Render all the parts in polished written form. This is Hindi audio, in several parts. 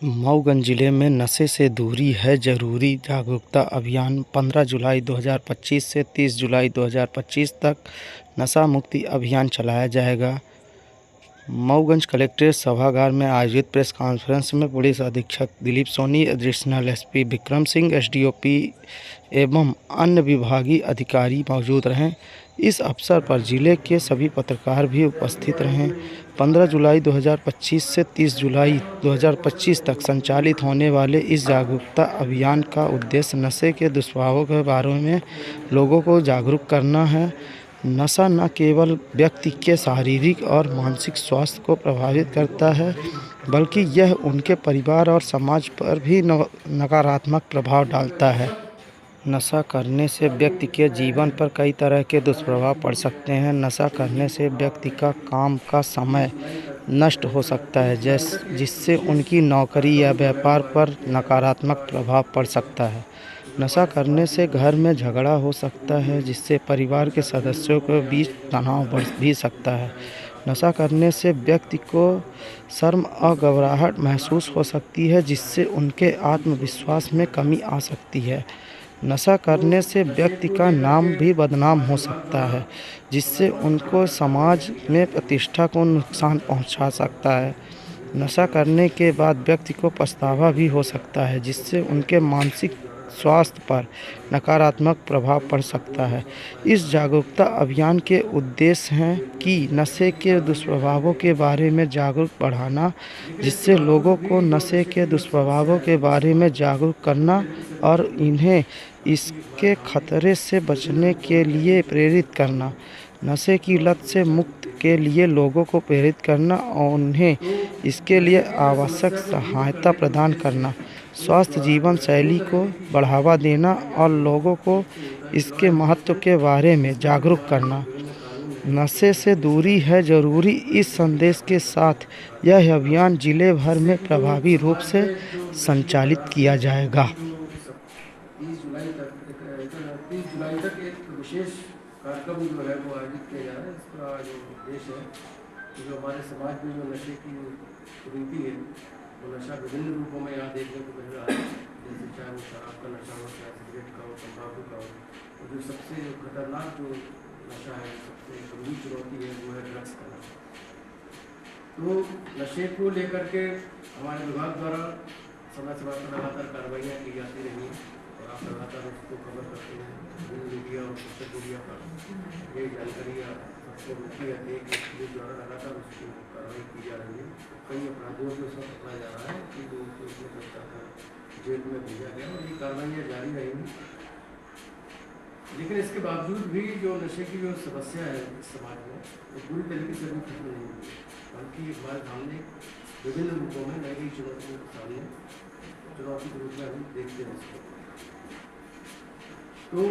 मऊगंज जिले में नशे से दूरी है ज़रूरी जागरूकता अभियान 15 जुलाई 2025 से 30 जुलाई 2025 तक नशा मुक्ति अभियान चलाया जाएगा। मऊगंज कलेक्ट्रेट सभागार में आयोजित प्रेस कॉन्फ्रेंस में पुलिस अधीक्षक Dilip Soni, additional SP Vikram Singh, SDOP एवं अन्य विभागीय अधिकारी मौजूद रहें। इस अवसर पर जिले के सभी पत्रकार भी उपस्थित रहें। 15 जुलाई 2025 से 30 जुलाई 2025 तक संचालित होने वाले इस जागरूकता अभियान का उद्देश्य नशे के दुष्प्रभावों के बारे में लोगों को जागरूक करना है। नशा न केवल व्यक्ति के शारीरिक और मानसिक स्वास्थ्य को प्रभावित करता है, बल्कि यह उनके परिवार और समाज पर भी नकारात्मक प्रभाव डालता है। नशा करने से व्यक्ति के जीवन पर कई तरह के दुष्प्रभाव पड़ सकते हैं। नशा करने से व्यक्ति का काम का समय नष्ट हो सकता है, जिससे उनकी नौकरी या व्यापार पर नकारात्मक प्रभाव पड़ सकता है। नशा करने से घर में झगड़ा हो सकता है, जिससे परिवार के सदस्यों के बीच तनाव बढ़ भी सकता है। नशा करने से व्यक्ति को शर्म और घबराहट महसूस हो सकती है, जिससे उनके आत्मविश्वास में कमी आ सकती है। नशा करने से व्यक्ति का नाम भी बदनाम हो सकता है, जिससे उनको समाज में प्रतिष्ठा को नुकसान पहुंचा सकता है। नशा करने के बाद व्यक्ति को पछतावा भी हो सकता है, जिससे उनके मानसिक स्वास्थ्य पर नकारात्मक प्रभाव पड़ सकता है। इस जागरूकता अभियान के उद्देश्य हैं कि नशे के दुष्प्रभावों के बारे में जागरूक बढ़ाना, जिससे लोगों को नशे के दुष्प्रभावों के बारे में जागरूक करना और इन्हें इसके खतरे से बचने के लिए प्रेरित करना। नशे की लत से मुक्त के लिए लोगों को प्रेरित करना और उन्हें इसके लिए आवश्यक सहायता प्रदान करना। स्वस्थ जीवन शैली को बढ़ावा देना और लोगों को इसके महत्व के बारे में जागरूक करना। नशे से दूरी है ज़रूरी, इस संदेश के साथ यह अभियान जिले भर में प्रभावी रूप से संचालित किया जाएगा। 30 जुलाई तक एक विशेष कार्यक्रम जो है वो आयोजित किया जा रहा है। इसका जो उद्देश्य है कि जो हमारे समाज में जो नशे की कुरीति है, वो नशा विभिन्न रूपों में यहाँ देखने को मिल रहा है। जैसे चाहे वो शराब का नशा हो, चाहे सिगरेट का हो, तम्बाकू का हो, और जो सबसे खतरनाक जो नशा है, सबसे गंभीर चुनौती है, वो है ड्रग्स का नशा। तो नशे को लेकर के हमारे विभाग द्वारा समय समय पर लगातार कार्रवाइयाँ की जाती रही हैं और आप लगातार उसको कवर करते हैं। मीडिया और सोशल मीडिया पर ये जानकारियाँ सबसे मिलती रहती है कि पुलिस द्वारा लगातार उसकी कार्रवाई की जा रही है। कई अपराधियों को इसमें पकड़ा जा रहा है कि जो उसमें गिरफ्तार कर जेल में भेजा गया और ये कार्रवाइयाँ जारी रहेंगी। लेकिन इसके बावजूद भी जो नशे की जो समस्या है इस समाज में, वो पूरी तरीके से भी खत्म नहीं हुई, बल्कि हमारे सामने विभिन्न रूपों में नई नई चुनौतियों के सामने चुनौती के रूप में हम देखते हैं इसको। तो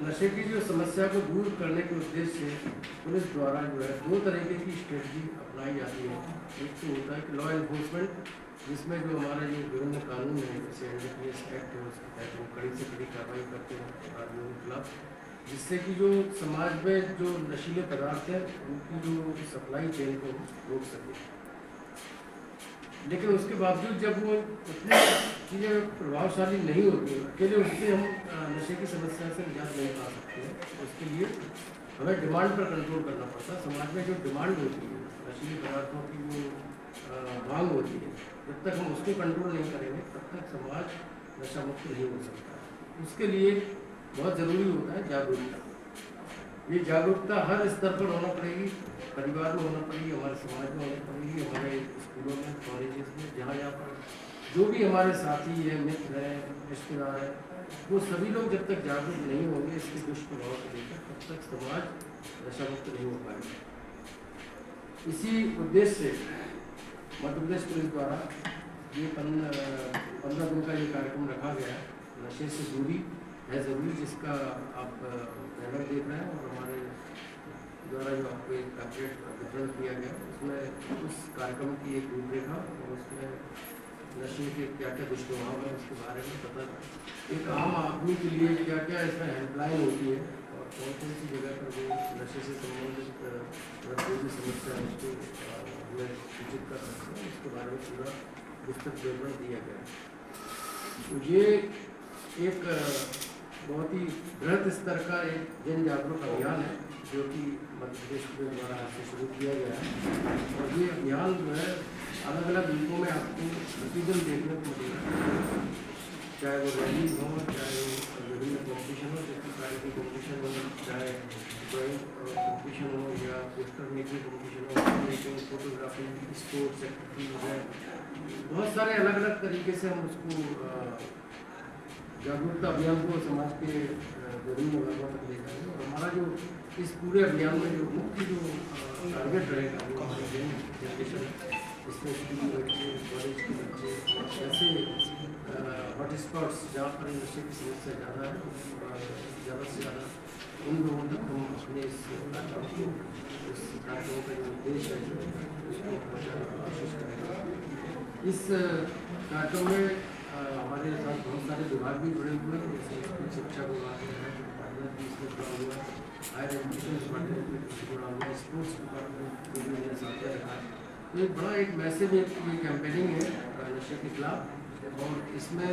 नशे की जो समस्या को दूर करने के उद्देश्य से पुलिस द्वारा जो है 2 तरीके की स्ट्रेटजी अपनाई जाती है। एक तो होता है कि लॉ एनफोर्समेंट, जिसमें जो हमारे जो विभिन्न कानून हैं, जैसे NDPS एक्ट है, उसके तहत हम कड़ी से कड़ी कार्रवाई करते हैं अपराधियों के खिलाफ, जिससे कि जो समाज में जो नशीले पदार्थ हैं उनकी जो सप्लाई चेन को रोक सके। लेकिन उसके बावजूद जब वो इतनी चीज़ें प्रभावशाली नहीं होती, अकेले उससे हम नशे की समस्या से निजात नहीं पा सकते हैं। उसके लिए हमें डिमांड पर कंट्रोल करना पड़ता है। समाज में जो डिमांड होती है, नशीले पदार्थों की जो मांग होती है, जब तक हम उसको कंट्रोल नहीं करेंगे तब तक समाज नशा मुक्त नहीं हो सकता। उसके लिए बहुत ज़रूरी होता है जागरूकता। ये जागरूकता हर स्तर पर होना पड़ेगी, परिवार में होना पड़ेगी, हमारे समाज में होना पड़ेगी, हमारे स्कूलों में, कॉलेजेस में, जहाँ जहाँ पर जो भी हमारे साथी हैं, मित्र हैं, रिश्तेदार हैं, वो सभी लोग जब तक जागरूक नहीं होंगे इसके दुष्प्रभाव को लेकर, तब तक समाज नशा मुक्त नहीं हो पाएगा। इसी उद्देश्य से मध्य प्रदेश पुलिस द्वारा ये 15 दिन का ये कार्यक्रम रखा गया है, नशे से दूरी है ज़रूरी, जिसका आप बैनर देख रहे हैं और हमारे द्वारा जो आपको एक पैम्फलेट वितरण किया गया, उसमें उस कार्यक्रम की एक रूपरेखा और उसमें नशे के क्या क्या दुष्प्रभाव है उसके बारे में पता, एक आम आदमी के लिए क्या क्या इसमें हेल्पलाइन होती है और कौन कौन सी जगह पर वो नशे से संबंधित कोई भी समस्या है उसको हमें सूचित कर सकते हैं, इसके बारे में पूरा विस्तृत विवरण दिया गया है। तो ये एक बहुत ही बृहद स्तर का एक जन जागरूक अभियान है जो कि मध्य प्रदेश के द्वारा से शुरू किया गया है। और ये अभियान जो है अलग अलग रूपों में आपको प्रतिदिन देखने को मिलेगा, चाहे वो रैली हो, चाहे वो विभिन्न कॉम्पिटिशन हो, जैसे प्राइवेट कॉम्पिटिशन हो, चाहे ड्राइंग कॉम्पिटिशन हो, या पोस्टर मेकिंग कॉम्पिटिशन हो, मेकिंग, फोटोग्राफी, स्पोर्ट्स एक्टिविटीज है। बहुत सारे अलग अलग तरीके से हम उसको जागरूकता अभियान को समाज के विभिन्न वर्गों तक ले जाएंगे। और हमारा जो इस पूरे अभियान में जो मुख्य जो टारगेट रहेगा वो हमारी जनरेशन, इसमें स्कूल के बच्चे, कॉलेज के बच्चे, ऐसे हॉटस्पॉट्स जहाँ पर नशे की समस्या ज़्यादा है, ज़्यादा से ज़्यादा उन लोगों तक हम अपने इस कार्यक्रम का जो उद्देश्य है उसको पहुँचाने की कोशिश करेंगे। इस कार्यक्रम में हमारे साथ बहुत सारे विभाग भी जुड़े हुए हैं, जैसे स्कूल शिक्षा विभाग है, डिपार्टमेंट भी इसमें जुड़ा हुआ है, हायर एजुकेशन डिपार्टमेंट भी जुड़ा हुआ है, स्पोर्ट्स डिपार्टमेंट भी मेरे साथ रहा है। तो एक बड़ा एक मैसेज एक कैंपेनिंग है नशे के खिलाफ। और इसमें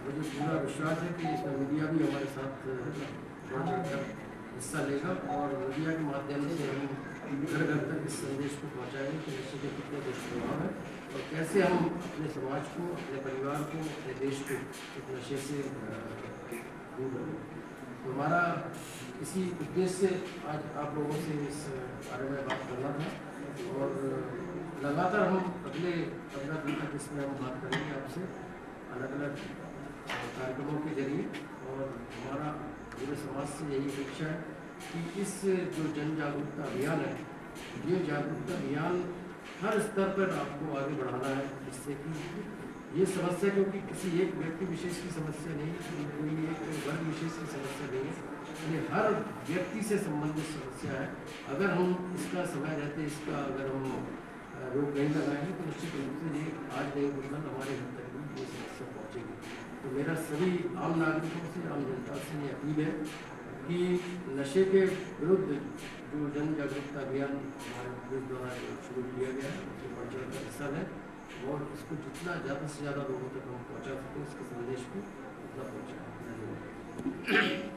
मुझे पूरा विश्वास है कि इसमें मीडिया भी हमारे साथ बढ़ चढ़कर हिस्सा लेगा और मीडिया के माध्यम से हम घर घर तक इस संदेश को पहुँचाएंगे कि नशे के कितने दुष्प्रभाव है और कैसे हम अपने समाज को, अपने परिवार को, अपने देश को इस नशे से दूर रखें। तो हमारा इसी उद्देश्य से आज आप लोगों से इस बारे में बात करना था और लगातार हम अगले 15 दिन तक इसमें हम बात करेंगे आपसे अलग अलग कार्यक्रमों के जरिए। और हमारा पूरे समाज से यही अपेक्षा है कि इस जो जन जागरूकता अभियान है, ये जागरूकता अभियान हर स्तर पर आपको आगे बढ़ाना है, जिससे कि ये समस्या, क्योंकि किसी एक व्यक्ति विशेष की समस्या नहीं, कोई एक वर्ग विशेष की समस्या नहीं है, ये हर व्यक्ति से संबंधित समस्या है। अगर हम इसका समय रहते इसका अगर हम रोक नहीं लगाएंगे तो निश्चित रूप से ये आज नहीं होगा, हमारे घर तक भी ये समस्या पहुँचेगी। तो मेरा सभी आम नागरिकों से, आम जनता से ये अपील है कि नशे के विरुद्ध जो जन जागरूकता अभियान हमारे प्रदेश द्वारा शुरू किया गया है उसमें बढ़ चढ़ कर हिस्सा लें और इसको जितना ज़्यादा से ज़्यादा लोगों तक हम पहुँचा सकें, इसके संदेश को उतना पहुँचाएँ। धन्यवाद।